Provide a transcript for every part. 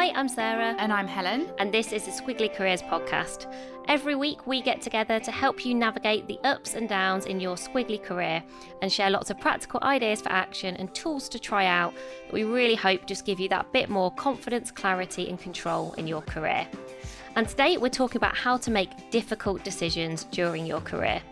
Hi, I'm Sarah. And I'm Helen. And this is the Squiggly Careers podcast. Every week we get together to help you navigate the ups and downs in your squiggly career and share lots of practical ideas for action and tools to try out that we really hope just give you that bit more confidence, clarity and control in your career. And today we're talking about how to make difficult decisions during your career.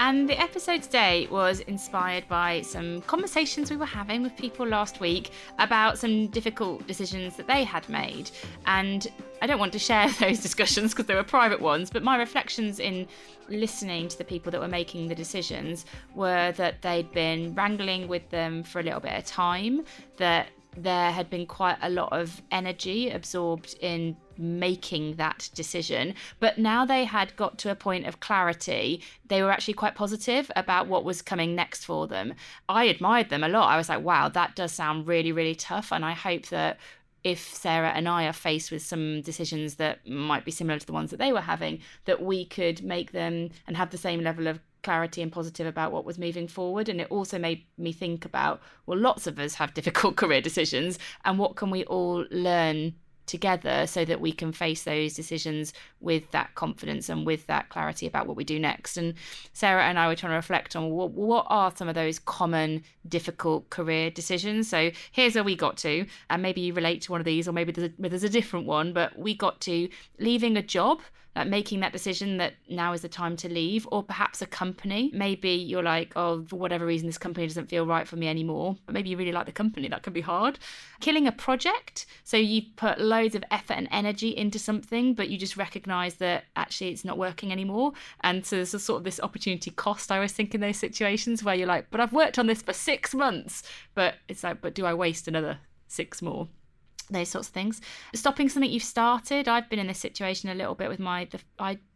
And the episode today was inspired by some conversations we were having with people last week about some difficult decisions that they had made. And I don't want to share those discussions because they were private ones, but my reflections in listening to the people that were making the decisions were that they'd been wrangling with them for a little bit of time, that there had been quite a lot of energy absorbed in making that decision, but now they had got to a point of clarity. They were actually quite positive about what was coming next for them. I admired them a lot. I was like, wow, that does sound really, really tough. And I hope that if Sarah and I are faced with some decisions that might be similar to the ones that they were having, that we could make them and have the same level of clarity and positive about what was moving forward. And it also made me think about, well, lots of us have difficult career decisions, and what can we all learn together so that we can face those decisions with that confidence and with that clarity about what we do next. And Sarah and I were trying to reflect on what are some of those common difficult career decisions. So here's where we got to, and maybe you relate to one of these, or maybe there's a different one, but we got to leaving a job, like making that decision that now is the time to leave, or perhaps a company. Maybe you're like, oh, for whatever reason, this company doesn't feel right for me anymore, but maybe you really like the company. That can be hard. Killing a project. So you put loads of effort and energy into something, but you just recognize that actually it's not working anymore. And so there's a sort of this opportunity cost, I always think, in those situations where you're like, but I've worked on this for 6 months, but it's like, but do I waste another 6 more? Those sorts of things. Stopping something you've started. I've been in this situation a little bit with I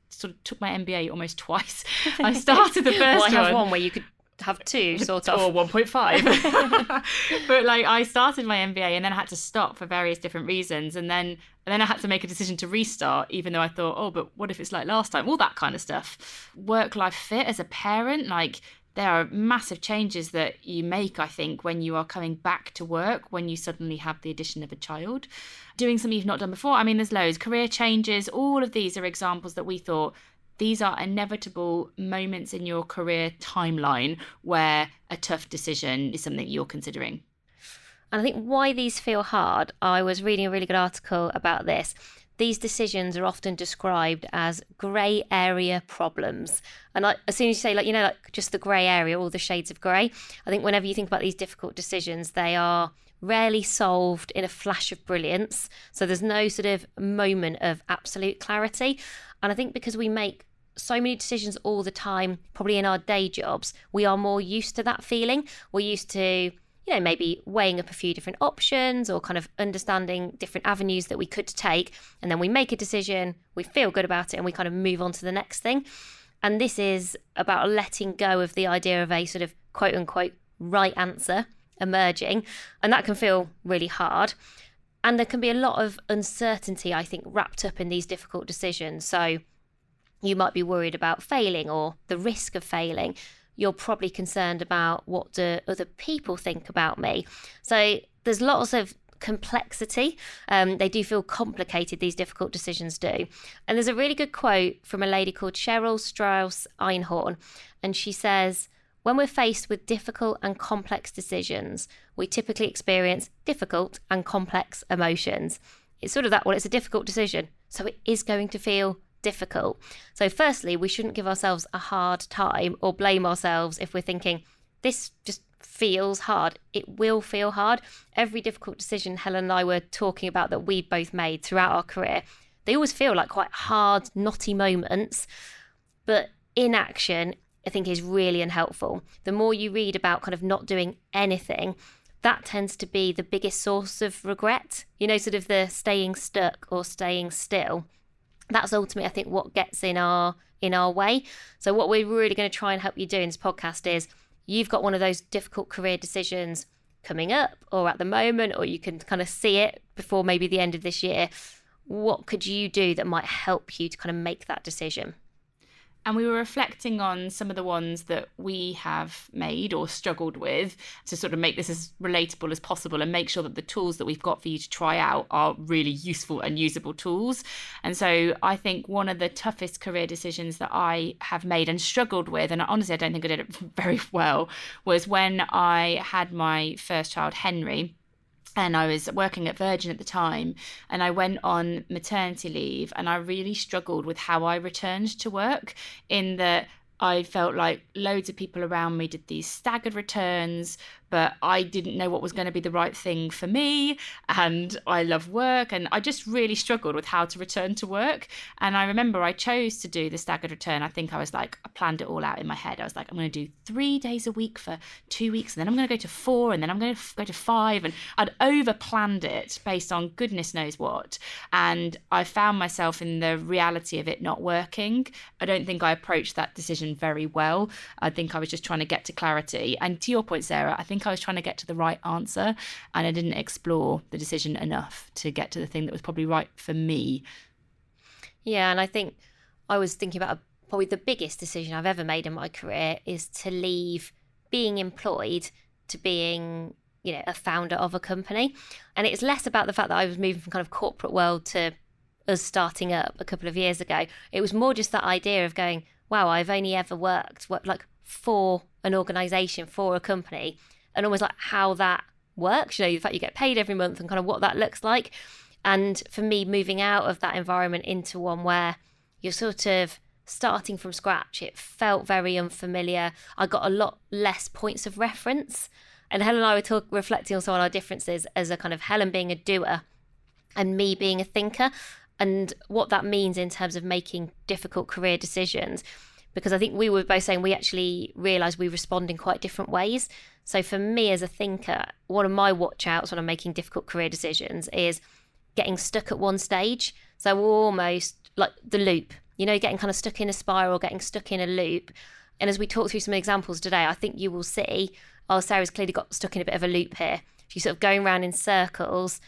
sort of took my MBA almost twice. I started the first well, I have one where you could have two, sort of. Or 1.5. But like, I started my MBA and then I had to stop for various different reasons. And then I had to make a decision to restart, even though I thought, oh, but what if it's like last time? All that kind of stuff. Work-life fit as a parent, like, there are massive changes that you make, I think, when you are coming back to work, when you suddenly have the addition of a child. Doing something you've not done before. I mean, there's loads. Career changes, all of these are examples that we thought, these are inevitable moments in your career timeline where a tough decision is something you're considering. And I think why these feel hard, I was reading a really good article about this. These decisions are often described as grey area problems. And as soon as you say, like just the grey area, all the shades of grey, I think whenever you think about these difficult decisions, they are rarely solved in a flash of brilliance. So there's no sort of moment of absolute clarity. And I think because we make so many decisions all the time, probably in our day jobs, we are more used to that feeling. We're used to maybe weighing up a few different options or kind of understanding different avenues that we could take. And then we make a decision, we feel good about it, and we kind of move on to the next thing. And this is about letting go of the idea of a sort of quote unquote right answer emerging. And that can feel really hard. And there can be a lot of uncertainty, I think, wrapped up in these difficult decisions. So you might be worried about failing or the risk of failing. You're probably concerned about what do other people think about me. So there's lots of complexity. They do feel complicated, these difficult decisions do. And there's a really good quote from a lady called Cheryl Strauss Einhorn. And she says, when we're faced with difficult and complex decisions, we typically experience difficult and complex emotions. It's sort of that, well, it's a difficult decision, so it is going to feel difficult. So firstly, we shouldn't give ourselves a hard time or blame ourselves if we're thinking, this just feels hard. It will feel hard. Every difficult decision Helen and I were talking about that we both made throughout our career, they always feel like quite hard, knotty moments. But inaction, I think, is really unhelpful. The more you read about kind of not doing anything, that tends to be the biggest source of regret. Sort of the staying stuck or staying still. That's ultimately, I think, what gets in our way. So what we're really going to try and help you do in this podcast is, you've got one of those difficult career decisions coming up or at the moment, or you can kind of see it before maybe the end of this year. What could you do that might help you to kind of make that decision? And we were reflecting on some of the ones that we have made or struggled with to sort of make this as relatable as possible and make sure that the tools that we've got for you to try out are really useful and usable tools. And so I think one of the toughest career decisions that I have made and struggled with, and honestly, I don't think I did it very well, was when I had my first child, Henry. And I was working at Virgin at the time, and I went on maternity leave, and I really struggled with how I returned to work, in that I felt like loads of people around me did these staggered returns, but I didn't know what was going to be the right thing for me. And I love work, and I just really struggled with how to return to work. And I remember I chose to do the staggered return. I think I planned it all out in my head. I was like, I'm going to do 3 days a week for 2 weeks, and then I'm going to go to 4, and then I'm going to go to 5. And I'd over planned it based on goodness knows what. And I found myself in the reality of it not working. I don't think I approached that decision very well. I think I was just trying to get to clarity. And to your point, Sarah, I think I was trying to get to the right answer, and I didn't explore the decision enough to get to the thing that was probably right for me. Yeah, and I think I was thinking about probably the biggest decision I've ever made in my career is to leave being employed to being, a founder of a company. And it's less about the fact that I was moving from kind of corporate world to us starting up a couple of years ago. It was more just that idea of going, wow, I've only ever worked like for an organisation, for a company, and almost like how that works, the fact you get paid every month and kind of what that looks like. And for me, moving out of that environment into one where you're sort of starting from scratch, it felt very unfamiliar. I got a lot less points of reference. And Helen and I were reflecting also on our differences as a kind of Helen being a doer and me being a thinker, and what that means in terms of making difficult career decisions. Because I think we were both saying we actually realised we respond in quite different ways. So for me as a thinker, one of my watch outs when I'm making difficult career decisions is getting stuck at one stage. So almost like the loop, getting kind of stuck in a spiral, getting stuck in a loop. And as we talk through some examples today, I think you will see, Sarah's clearly got stuck in a bit of a loop here. She's sort of going around in circles.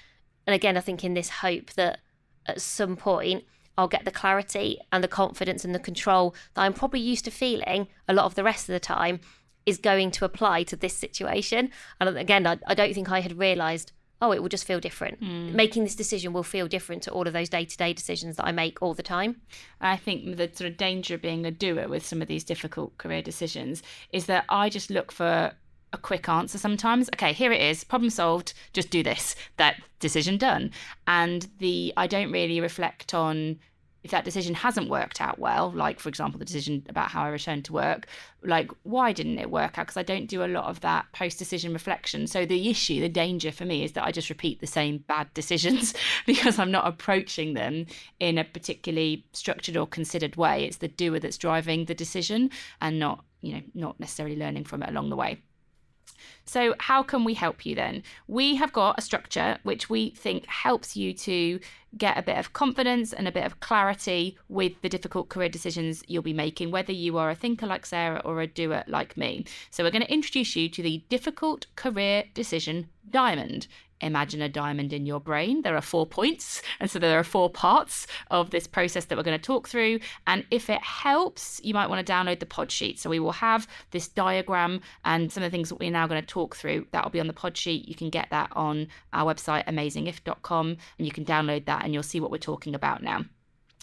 And again, I think in this hope that at some point I'll get the clarity and the confidence and the control that I'm probably used to feeling a lot of the rest of the time is going to apply to this situation. And again, I don't think I had realised, it will just feel different. Making this decision will feel different to all of those day-to-day decisions that I make all the time. I think the sort of danger of being a doer with some of these difficult career decisions is that I just look for a quick answer sometimes. Okay, here it is, problem solved, just do this, that decision done. And I don't really reflect on if that decision hasn't worked out well, like for example the decision about how I returned to work, like why didn't it work out? Because I don't do a lot of that post-decision reflection. So the danger for me is that I just repeat the same bad decisions because I'm not approaching them in a particularly structured or considered way. It's the doer that's driving the decision and not necessarily learning from it along the way. So how can we help you then? We have got a structure which we think helps you to get a bit of confidence and a bit of clarity with the difficult career decisions you'll be making, whether you are a thinker like Sarah or a doer like me. So we're going to introduce you to the difficult career decision diamond. Imagine a diamond in your brain. There are 4 points, and so there are 4 parts of this process that we're going to talk through. And if it helps, you might want to download the pod sheet. So we will have this diagram and some of the things that we're now going to talk through. That will be on the pod sheet. You can get that on our website, amazingif.com, and you can download that and you'll see what we're talking about now.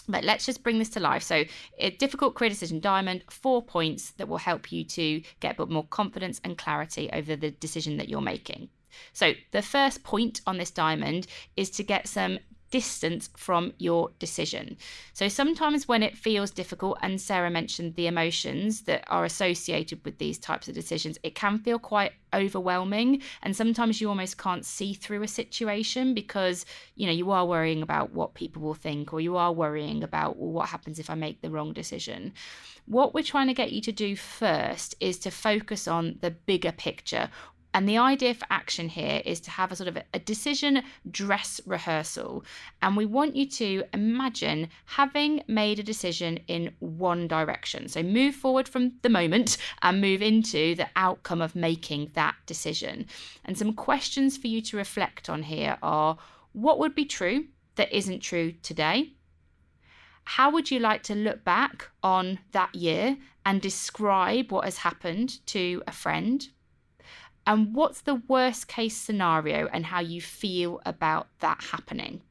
But let's just bring this to life. So a difficult career decision diamond, 4 points that will help you to get a bit more confidence and clarity over the decision that you're making. So the first point on this diamond is to get some distance from your decision. So sometimes when it feels difficult, and Sarah mentioned the emotions that are associated with these types of decisions, it can feel quite overwhelming. And sometimes you almost can't see through a situation because, you are worrying about what people will think, or you are worrying about, well, what happens if I make the wrong decision? What we're trying to get you to do first is to focus on the bigger picture. And the idea for action here is to have a sort of a decision dress rehearsal. And we want you to imagine having made a decision in one direction. So move forward from the moment and move into the outcome of making that decision. And some questions for you to reflect on here are, what would be true that isn't true today? How would you like to look back on that year and describe what has happened to a friend? And what's the worst case scenario and how you feel about that happening?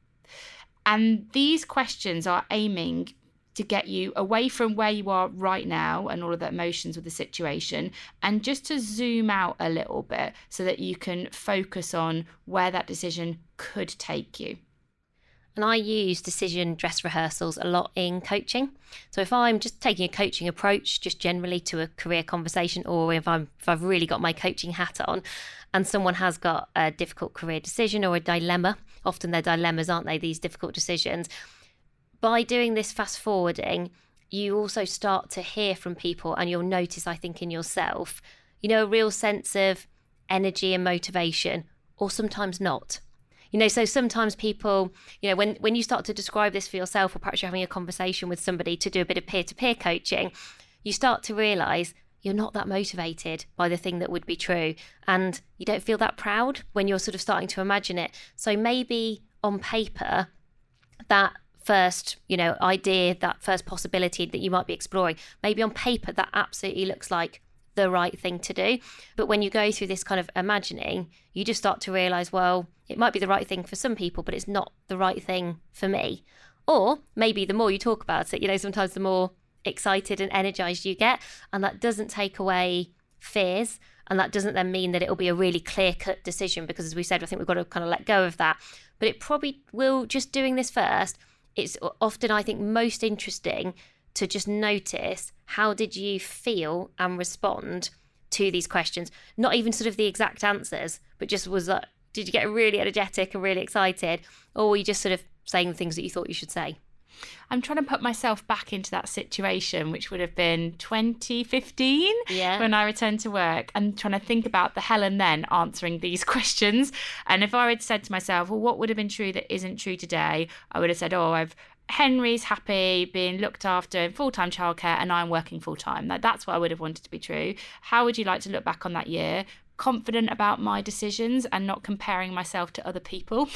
And these questions are aiming to get you away from where you are right now and all of the emotions with the situation, and just to zoom out a little bit so that you can focus on where that decision could take you. And I use decision dress rehearsals a lot in coaching. So if I'm just taking a coaching approach, just generally to a career conversation, or if I've really got my coaching hat on and someone has got a difficult career decision or a dilemma, often they're dilemmas, aren't they, these difficult decisions. By doing this fast forwarding, you also start to hear from people, and you'll notice, I think, in yourself, a real sense of energy and motivation, or sometimes not. So sometimes people, when you start to describe this for yourself, or perhaps you're having a conversation with somebody to do a bit of peer-to-peer coaching, you start to realise you're not that motivated by the thing that would be true, and you don't feel that proud when you're sort of starting to imagine it. So maybe on paper, that first, idea, that first possibility that you might be exploring, maybe on paper that absolutely looks like the right thing to do. But when you go through this kind of imagining, you just start to realise, well, it might be the right thing for some people, but it's not the right thing for me. Or maybe the more you talk about it, sometimes the more excited and energised you get, and that doesn't take away fears, and that doesn't then mean that it'll be a really clear-cut decision, because as we said, I think we've got to kind of let go of that. But it probably will, just doing this first, it's often, I think, most interesting to just notice, how did you feel and respond to these questions? Not even sort of the exact answers, but just did you get really energetic and really excited? Or were you just sort of saying the things that you thought you should say? I'm trying to put myself back into that situation, which would have been 2015 when I returned to work, and trying to think about the Helen then answering these questions. And if I had said to myself, well, what would have been true that isn't true today? I would have said, Henry's happy being looked after in full-time childcare and I'm working full-time. That's what I would have wanted to be true. How would you like to look back on that year? Confident about my decisions and not comparing myself to other people.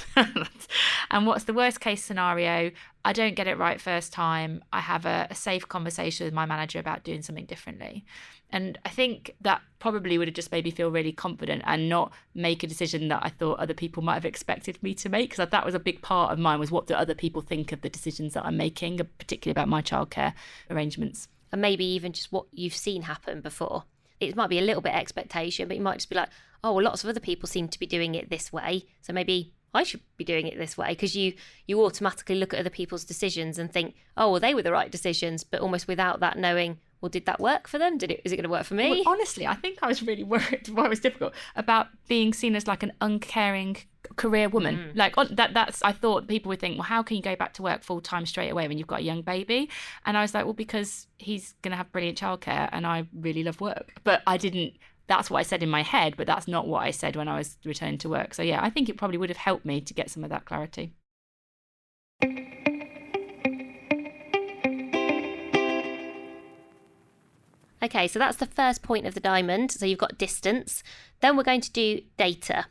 And what's the worst case scenario? I don't get it right first time. I have a safe conversation with my manager about doing something differently. And I think that probably would have just made me feel really confident and not make a decision that I thought other people might have expected me to make, because that was a big part of mine, was what do other people think of the decisions that I'm making, particularly about my childcare arrangements. And maybe even just what you've seen happen before. It might be a little bit expectation, but you might just be like, oh, well, lots of other people seem to be doing it this way, so maybe I should be doing it this way, because you automatically look at other people's decisions and think, oh, well, they were the right decisions, but almost without that knowing, well, did that work for them? Is it going to work for me? Well, honestly, I think I was really worried, why it was difficult, about being seen as like an uncaring career woman. That's I thought people would think, well, how can you go back to work full time straight away when you've got a young baby? And I was like, well, because he's going to have brilliant childcare and I really love work. But I didn't, that's what I said in my head, but that's not what I said when I was returning to work. So yeah, I think it probably would have helped me to get some of that clarity. Okay, so that's the first point of the diamond. So you've got distance. Then we're going to do data.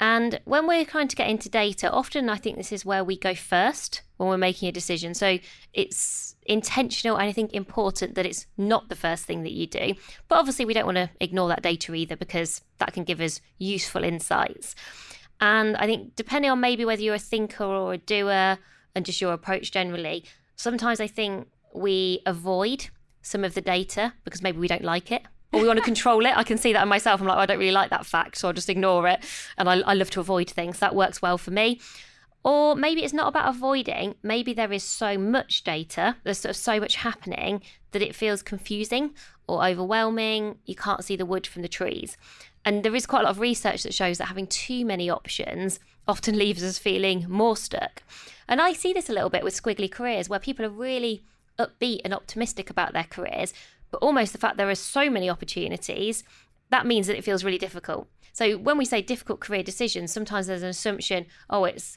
And when we're trying to get into data, often I think this is where we go first when we're making a decision. So it's intentional and I think important that it's not the first thing that you do. But obviously we don't want to ignore that data either, because that can give us useful insights. And I think depending on maybe whether you're a thinker or a doer and just your approach generally, sometimes I think we avoid some of the data because maybe we don't like it or we want to control it. I can see that in myself. I'm like, oh, I don't really like that fact, so I'll just ignore it. And I love to avoid things. That works well for me. Or maybe it's not about avoiding. Maybe there is so much data, there's sort of so much happening that it feels confusing or overwhelming. You can't see the wood from the trees. And there is quite a lot of research that shows that having too many options often leaves us feeling more stuck. And I see this a little bit with Squiggly careers, where people are really upbeat and optimistic about their careers, but almost the fact there are so many opportunities, that means that it feels really difficult. So when we say difficult career decisions, sometimes there's an assumption, oh, it's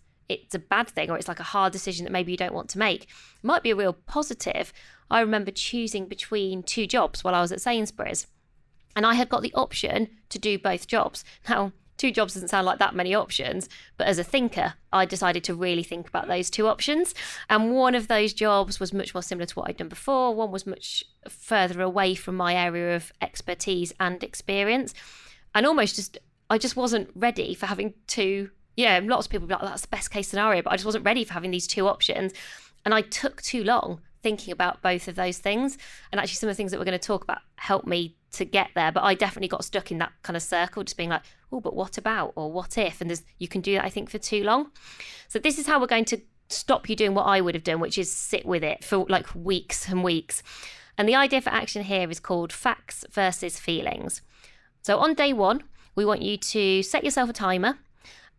a bad thing, or it's like a hard decision that maybe you don't want to make. It might be a real positive. I remember choosing between two jobs while I was at Sainsbury's, and I had got the option to do both jobs. Now, 2 jobs doesn't sound like that many options, but as a thinker, I decided to really think about those 2 options. And one of those jobs was much more similar to what I'd done before. One was much further away from my area of expertise and experience. And I just wasn't ready for having 2. Yeah, lots of people be like, that's the best case scenario, but I just wasn't ready for having these 2 options. And I took too long thinking about both of those things. And actually some of the things that we're going to talk about helped me to get there. But I definitely got stuck in that kind of circle, just being like, oh, but what about, or what if? And you can do that, I think, for too long. So this is how we're going to stop you doing what I would have done, which is sit with it for like weeks and weeks. And the idea for action here is called facts versus feelings. So on day 1, we want you to set yourself a timer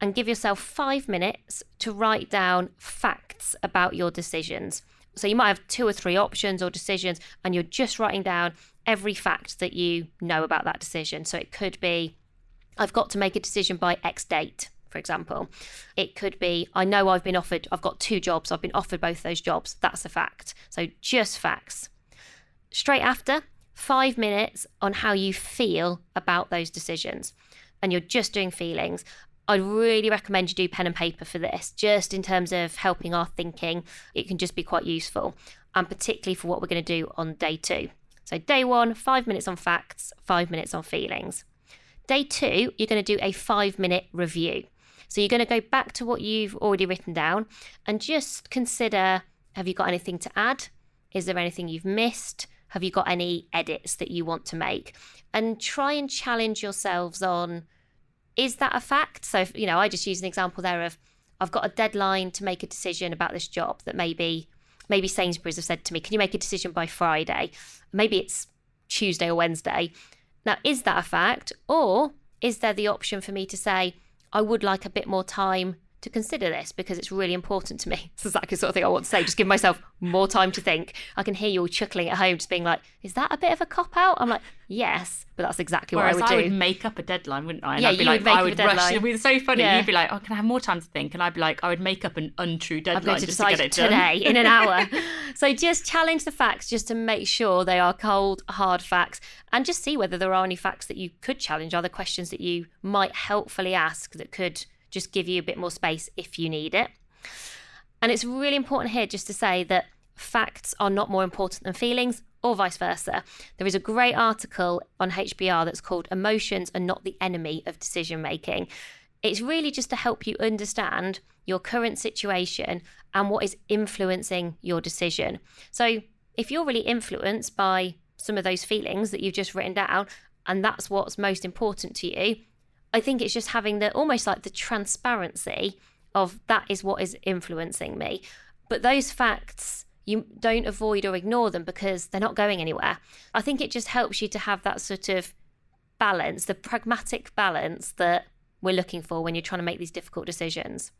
and give yourself 5 minutes to write down facts about your decisions. So you might have 2 or 3 options or decisions, and you're just writing down every fact that you know about that decision. So it could be, I've got to make a decision by X date, for example. It could be, I know I've got 2 jobs, I've been offered both those jobs. That's a fact. So just facts. Straight after, 5 minutes on how you feel about those decisions. And you're just doing feelings. I'd really recommend you do pen and paper for this, just in terms of helping our thinking. It can just be quite useful, and particularly for what we're going to do on day 2. So day 1, 5 minutes on facts, 5 minutes on feelings. Day 2, you're going to do a 5-minute review. So you're going to go back to what you've already written down and just consider, have you got anything to add? Is there anything you've missed? Have you got any edits that you want to make? And try and challenge yourselves on, is that a fact? So, I just use an example there of, I've got a deadline to make a decision about this job that maybe Sainsbury's have said to me, can you make a decision by Friday? Maybe it's Tuesday or Wednesday. Now, is that a fact? Or is there the option for me to say, I would like a bit more time to consider this because it's really important to me? It's exactly the sort of thing I want to say. Just give myself more time to think. I can hear you all chuckling at home, just being like, is that a bit of a cop-out? I'm like, yes, but that's exactly what I would do. I would make up a deadline, wouldn't I? And yeah, I'd be you like, would make I up would a deadline. rush. It would be so funny. Yeah. You'd be like, oh, can I have more time to think? And I'd be like, I would make up an untrue deadline I'm going to just decide to get it done. today in an hour. So just challenge the facts just to make sure they are cold, hard facts, and just see whether there are any facts that you could challenge, other questions that you might helpfully ask that could just give you a bit more space if you need it. And it's really important here just to say that facts are not more important than feelings, or vice versa. There is a great article on HBR that's called Emotions Are Not the Enemy of Decision Making. It's really just to help you understand your current situation and what is influencing your decision. So if you're really influenced by some of those feelings that you've just written down, and that's what's most important to you, I think it's just having almost like the transparency of that is what is influencing me. But those facts, you don't avoid or ignore them because they're not going anywhere. I think it just helps you to have that sort of balance, the pragmatic balance that we're looking for when you're trying to make these difficult decisions.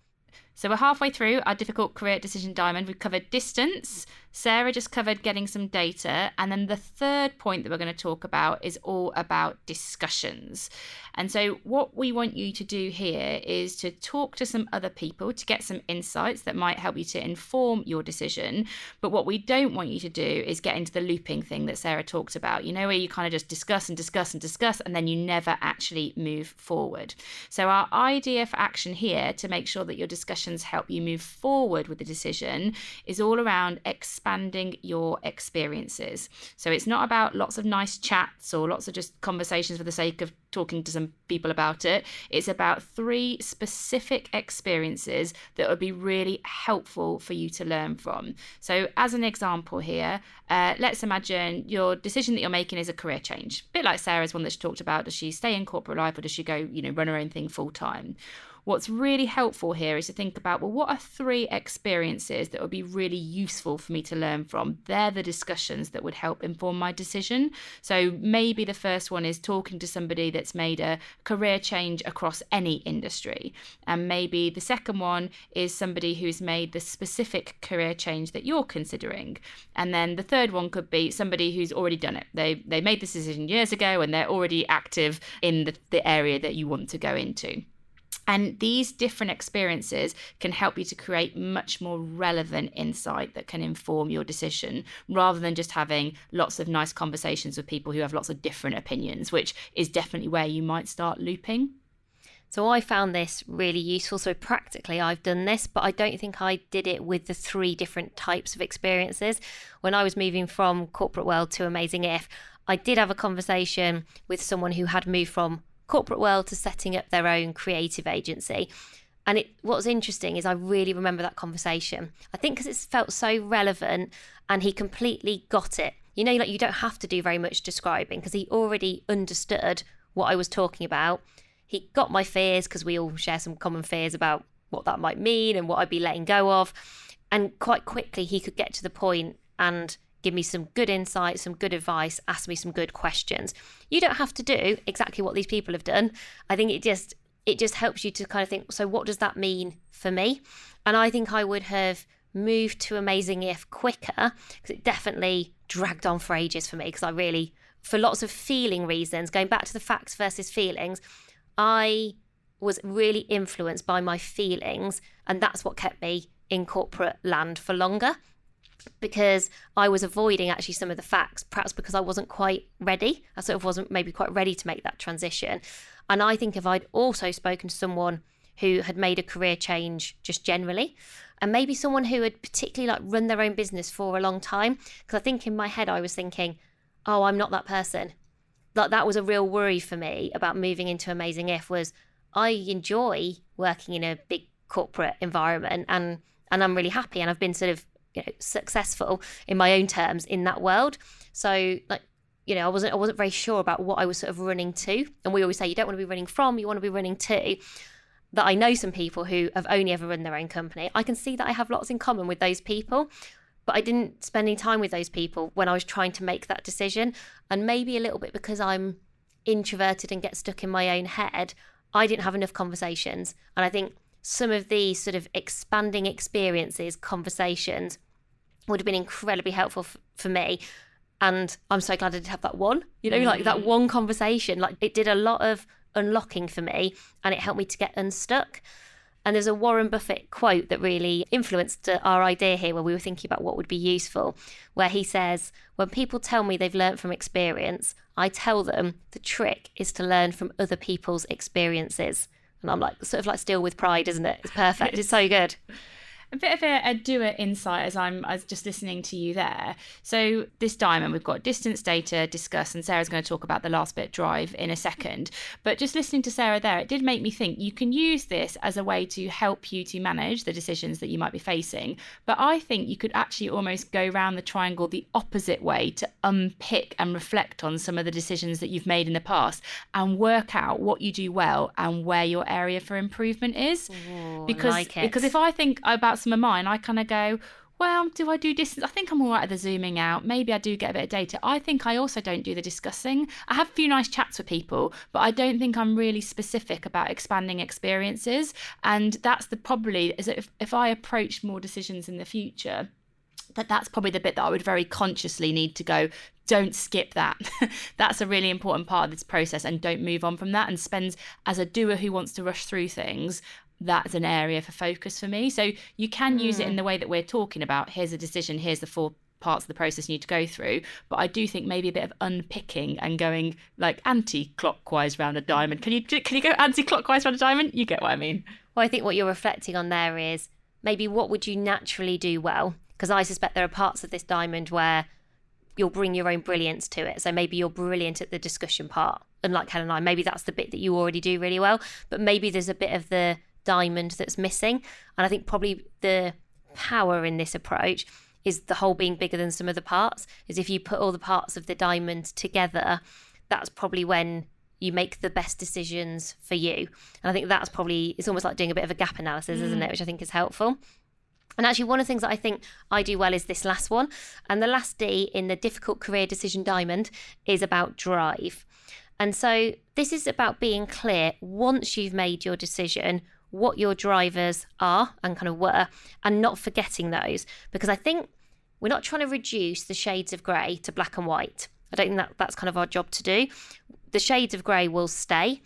So we're halfway through our difficult career decision diamond. We've covered distance. Sarah just covered getting some data. And then the third point that we're going to talk about is all about discussions. And so what we want you to do here is to talk to some other people to get some insights that might help you to inform your decision. But what we don't want you to do is get into the looping thing that Sarah talked about, where you kind of just discuss and discuss and discuss, and then you never actually move forward. So our idea for action here to make sure that your discussions help you move forward with the decision is all around expanding your experiences. So it's not about lots of nice chats or lots of just conversations for the sake of talking to some people about it. It's about 3 specific experiences that would be really helpful for you to learn from. So as an example here, let's imagine your decision that you're making is a career change. A bit like Sarah's one that she talked about. Does she stay in corporate life or does she go, run her own thing full time? What's really helpful here is to think about, well, what are 3 experiences that would be really useful for me to learn from? They're the discussions that would help inform my decision. So maybe the first one is talking to somebody that's made a career change across any industry. And maybe the second one is somebody who's made the specific career change that you're considering. And then the third one could be somebody who's already done it. They made this decision years ago and they're already active in the area that you want to go into. And these different experiences can help you to create much more relevant insight that can inform your decision, rather than just having lots of nice conversations with people who have lots of different opinions, which is definitely where you might start looping. So I found this really useful. So practically I've done this, but I don't think I did it with the 3 different types of experiences. When I was moving from corporate world to Amazing If, I did have a conversation with someone who had moved from corporate world to setting up their own creative agency. And what's interesting is I really remember that conversation. I think because it felt so relevant and he completely got it. You know, like you don't have to do very much describing because he already understood what I was talking about. He got my fears because we all share some common fears about what that might mean and what I'd be letting go of. And quite quickly, he could get to the point and give me some good insight, some good advice, ask me some good questions. You don't have to do exactly what these people have done. I think it just helps you to kind of think, so what does that mean for me? And I think I would have moved to Amazing If quicker because it definitely dragged on for ages for me because I really, for lots of feeling reasons, going back to the facts versus feelings, I was really influenced by my feelings, and that's what kept me in corporate land for longer because I was avoiding actually some of the facts, perhaps because I wasn't quite ready. I sort of wasn't maybe quite ready to make that transition. And I think if I'd also spoken to someone who had made a career change just generally, and maybe someone who had particularly like run their own business for a long time, because I think in my head I was thinking, oh, I'm not that person. Like that was a real worry for me about moving into Amazing If was I enjoy working in a big corporate environment and I'm really happy and I've been sort of successful in my own terms in that world. So like, I wasn't very sure about what I was sort of running to. And we always say you don't want to be running from, you want to be running to. That I know some people who have only ever run their own company. I can see that I have lots in common with those people. But I didn't spend any time with those people when I was trying to make that decision. And maybe a little bit because I'm introverted and get stuck in my own head, I didn't have enough conversations. And I think some of these sort of expanding experiences, conversations, would have been incredibly helpful for me. And I'm so glad I did have that one, like that one conversation. Like it did a lot of unlocking for me and it helped me to get unstuck. And there's a Warren Buffett quote that really influenced our idea here when we were thinking about what would be useful, where he says, when people tell me they've learned from experience, I tell them the trick is to learn from other people's experiences. And I'm like, sort of like Still with Pride, isn't it? It's perfect. It's so good. A bit of a doer insight as I was just listening to you there. So this diamond, we've got distance, data, discuss, and Sarah's going to talk about the last bit, drive, in a second. But just listening to Sarah there, it did make me think you can use this as a way to help you to manage the decisions that you might be facing. But I think you could actually almost go around the triangle the opposite way to unpick and reflect on some of the decisions that you've made in the past and work out what you do well and where your area for improvement is. Ooh, because I like it. Because if I think about some of mine, I kind of go, well, do I do distance? I think I'm all right at the zooming out. Maybe I do get a bit of data. I think I also don't do the discussing. I have a few nice chats with people, but I don't think I'm really specific about expanding experiences. And that's probably is if I approach more decisions in the future, that's probably the bit that I would very consciously need to go, don't skip that. That's a really important part of this process, and don't move on from that and spend, as a doer who wants to rush through things, that's an area for focus for me. So you can use it in the way that we're talking about. Here's a decision, here's the 4 parts of the process you need to go through. But I do think maybe a bit of unpicking and going like anti-clockwise round a diamond. Can you go anti-clockwise round a diamond? You get what I mean. Well, I think what you're reflecting on there is maybe what would you naturally do well? Because I suspect there are parts of this diamond where you'll bring your own brilliance to it. So maybe you're brilliant at the discussion part. And like Helen and I, maybe that's the bit that you already do really well. But maybe there's a bit of the diamond that's missing. And I think probably the power in this approach is the whole being bigger than some of the parts. Is if you put all the parts of the diamond together, that's probably when you make the best decisions for you. And I think that's probably, it's almost like doing a bit of a gap analysis, isn't it? Which I think is helpful. And actually one of the things that I think I do well is this last one. And the last D in the difficult career decision diamond is about drive. And so this is about being clear once you've made your decision, what your drivers are and kind of were, and not forgetting those. Because I think we're not trying to reduce the shades of grey to black and white. I don't think that's kind of our job to do. The shades of grey will stay.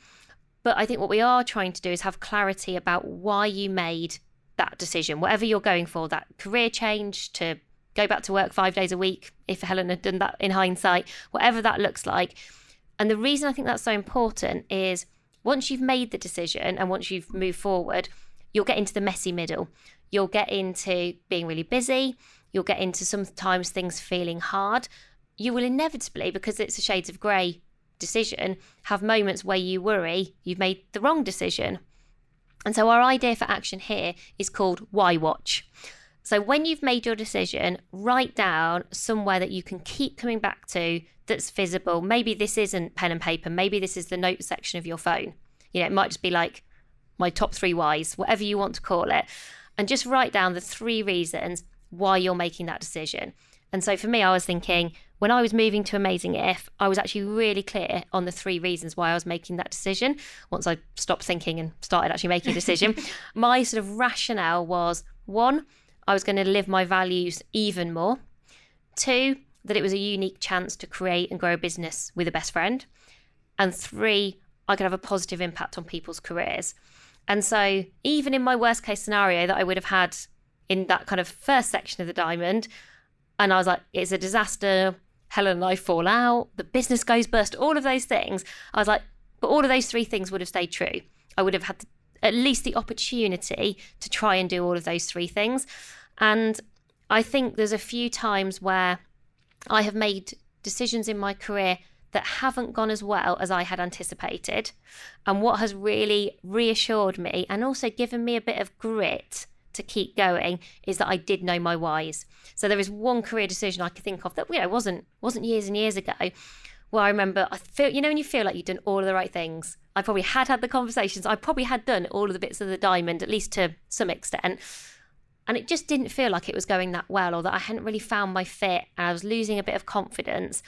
But I think what we are trying to do is have clarity about why you made that decision, whatever you're going for, that career change, to go back to work 5 days a week, if Helen had done that in hindsight, whatever that looks like. And the reason I think that's so important is once you've made the decision and once you've moved forward, you'll get into the messy middle. You'll get into being really busy. You'll get into sometimes things feeling hard. You will inevitably, because it's a shades of grey decision, have moments where you worry you've made the wrong decision. And so our idea for action here is called Why Watch. So when you've made your decision, write down somewhere that you can keep coming back to that's visible. Maybe this isn't pen and paper. Maybe this is the notes section of your phone. It might just be like my top 3 whys, whatever you want to call it. And just write down the 3 reasons why you're making that decision. And so for me, I was thinking, when I was moving to Amazing If, I was actually really clear on the 3 reasons why I was making that decision. Once I stopped thinking and started actually making a decision, my sort of rationale was, 1, I was going to live my values even more. 2, that it was a unique chance to create and grow a business with a best friend. And 3, I could have a positive impact on people's careers. And so even in my worst case scenario that I would have had in that kind of first section of the diamond, and I was like, it's a disaster, Helen and I fall out, the business goes bust, all of those things. I was like, but all of those 3 things would have stayed true. I would have had at least the opportunity to try and do all of those 3 things. And I think there's a few times where I have made decisions in my career that haven't gone as well as I had anticipated. And what has really reassured me and also given me a bit of grit to keep going is that I did know my whys. So there is one career decision I can think of that wasn't years and years ago, where I remember I feel, when you feel like you've done all of the right things. I probably had the conversations. I probably had done all of the bits of the diamond, at least to some extent. And it just didn't feel like it was going that well, or that I hadn't really found my fit and I was losing a bit of confidence.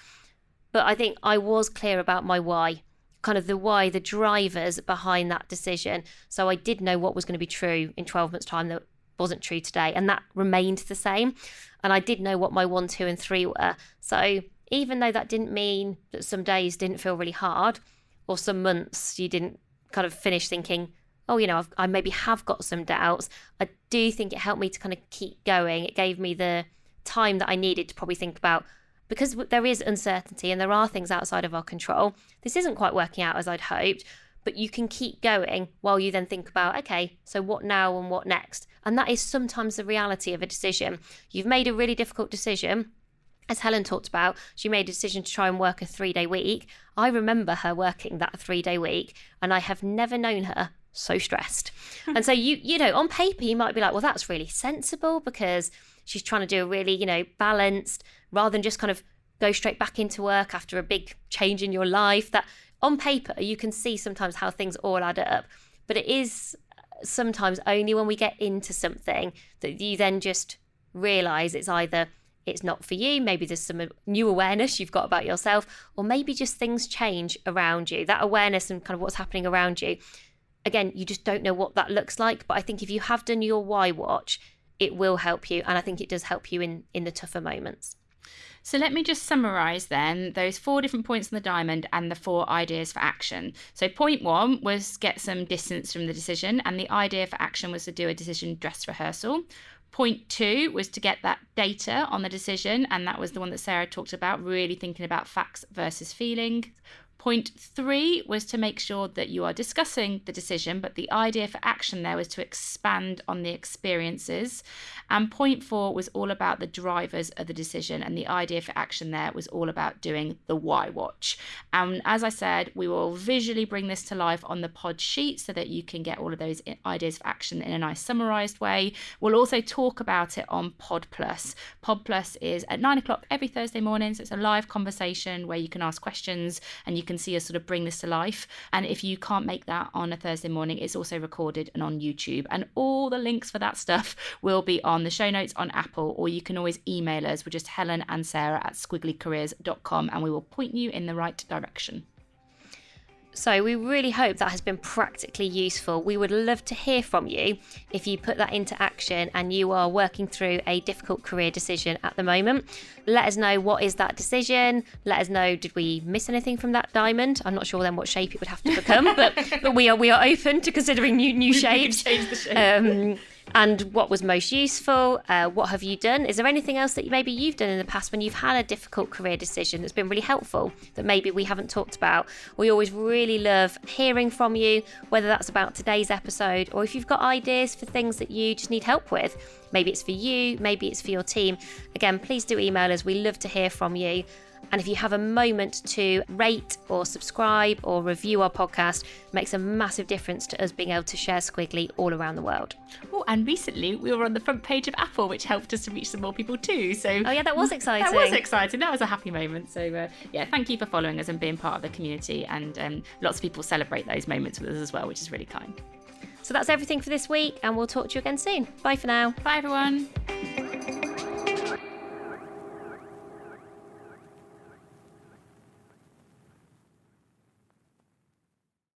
But I think I was clear about my why, kind of the why, the drivers behind that decision. So I did know what was going to be true in 12 months' time that wasn't true today. And that remained the same. And I did know what my 1, 2, and 3 were. So even though that didn't mean that some days didn't feel really hard, or some months you didn't kind of finish thinking, oh, I maybe have got some doubts, I do think it helped me to kind of keep going. It gave me the time that I needed to probably think about, because there is uncertainty and there are things outside of our control. This isn't quite working out as I'd hoped, but you can keep going while you then think about, okay, so what now and what next? And that is sometimes the reality of a decision. You've made a really difficult decision. As Helen talked about, she made a decision to try and work a 3-day week. I remember her working that 3-day week, and I have never known her so stressed. And so you know, on paper, you might be like, well, that's really sensible because she's trying to do a really, balanced, rather than just kind of go straight back into work after a big change in your life. That on paper, you can see sometimes how things all add up. But it is sometimes only when we get into something that you then just realise it's either it's not for you, maybe there's some new awareness you've got about yourself, or maybe just things change around you. That awareness and kind of what's happening around you, again, you just don't know what that looks like. But I think if you have done your why watch, it will help you. And I think it does help you in the tougher moments. So let me just summarise then those 4 different points on the diamond and the 4 ideas for action. So point 1 was get some distance from the decision, and the idea for action was to do a decision dress rehearsal. Point 2 was to get that data on the decision, and that was the one that Sarah talked about, really thinking about facts versus feeling. Point 3 was to make sure that you are discussing the decision, but the idea for action there was to expand on the experiences. And point 4 was all about the drivers of the decision, and the idea for action there was all about doing the why watch. And as I said, we will visually bring this to life on the pod sheet so that you can get all of those ideas for action in a nice summarised way. We'll also talk about it on Pod Plus. Pod Plus is at 9 o'clock every Thursday morning, so it's a live conversation where you can ask questions and you can see us sort of bring this to life. And if you can't make that on a Thursday morning, it's also recorded and on YouTube. And all the links for that stuff will be on the show notes on Apple, or you can always email us. We're just Helen and Sarah at squigglycareers.com, and we will point you in the right direction. So we really hope that has been practically useful. We would love to hear from you if you put that into action and you are working through a difficult career decision at the moment. Let us know, what is that decision? Let us know, did we miss anything from that diamond? I'm not sure then what shape it would have to become, but we are open to considering new shapes. Change the shape. and what was most useful. What have you done? Is there anything else that maybe you've done in the past when you've had a difficult career decision that's been really helpful that maybe we haven't talked about? We always really love hearing from you, whether that's about today's episode or if you've got ideas for things that you just need help with. Maybe it's for you, maybe it's for your team. Again, please do email us. We love to hear from you. And if you have a moment to rate or subscribe or review our podcast, it makes a massive difference to us being able to share Squiggly all around the world. Oh, and recently we were on the front page of Apple, which helped us to reach some more people too. So oh yeah, that was exciting. That was exciting. That was a happy moment. So yeah, thank you for following us and being part of the community. And lots of people celebrate those moments with us as well, which is really kind. So that's everything for this week, and we'll talk to you again soon. Bye for now. Bye everyone.